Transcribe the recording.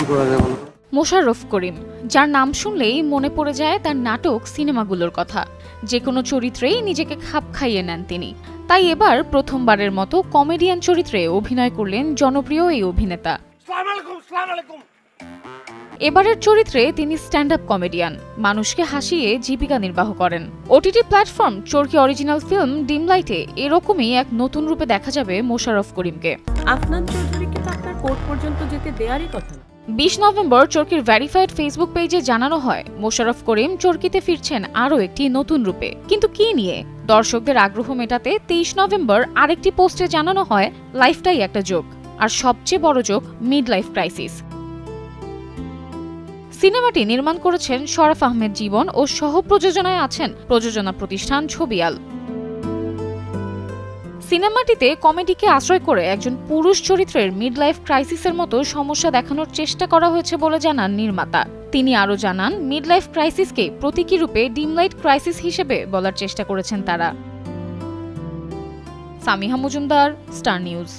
কি করা যায় বলো? মোশাররফ করিম, যার নাম শুনলেই মনে পড়ে যায় তার নাটক সিনেমাগুলোর কথা। যে কোনো চরিত্রেই নিজেকে খাপ খাইয়ে নেন তিনি। তাই এবার প্রথমবারের মতো কমেডিয়ান চরিত্রে অভিনয় করলেন জনপ্রিয় এই অভিনেতা। এবারের চরিত্রে তিনি স্ট্যান্ড আপ কমেডিয়ান, মানুষকে হাসিয়ে জীবিকা নির্বাহ করেন। ওটিটি প্ল্যাটফর্ম চরকি অরিজিনাল ফিল্ম ডিমলাইটে এরকমই এক নতুন রূপে দেখা যাবে মোশাররফ করিমকে। আফনান চৌধুরীকে তো আপনার কোর্ট পর্যন্ত যেতে দেওয়ারই কথা। 20 নভেম্বর চরকির ভেরিফাইড ফেসবুক পেজে জানানো হয় মোশাররফ করিম চরকিতে ফিরছেন আরও একটি নতুন রূপে। কিন্তু কি নিয়ে? দর্শকদের আগ্রহ মেটাতে 23 নভেম্বর আরেকটি পোস্টে জানানো হয় লাইফটাই একটা জোক, আর সবচেয়ে বড় জোক মিড লাইফ ক্রাইসিস। সিনেমাটি নির্মাণ করেছেন শরাফ আহমেদ জীবন ও সহ প্রযোজনায় আছেন প্রযোজনা প্রতিষ্ঠান ছবিয়াল। সিনেমাটিতে কমেডিকে আশ্রয় করে একজন পুরুষ চরিত্রের মিড লাইফ ক্রাইসিসের মতো সমস্যা দেখানোর চেষ্টা করা হয়েছে বলে জানান নির্মাতা। তিনি আরও জানান, মিড লাইফ ক্রাইসিসকে প্রতীকী রূপে ডিমলাইট ক্রাইসিস হিসেবে বলার চেষ্টা করেছেন তারা। Samiha Majumdar, star news.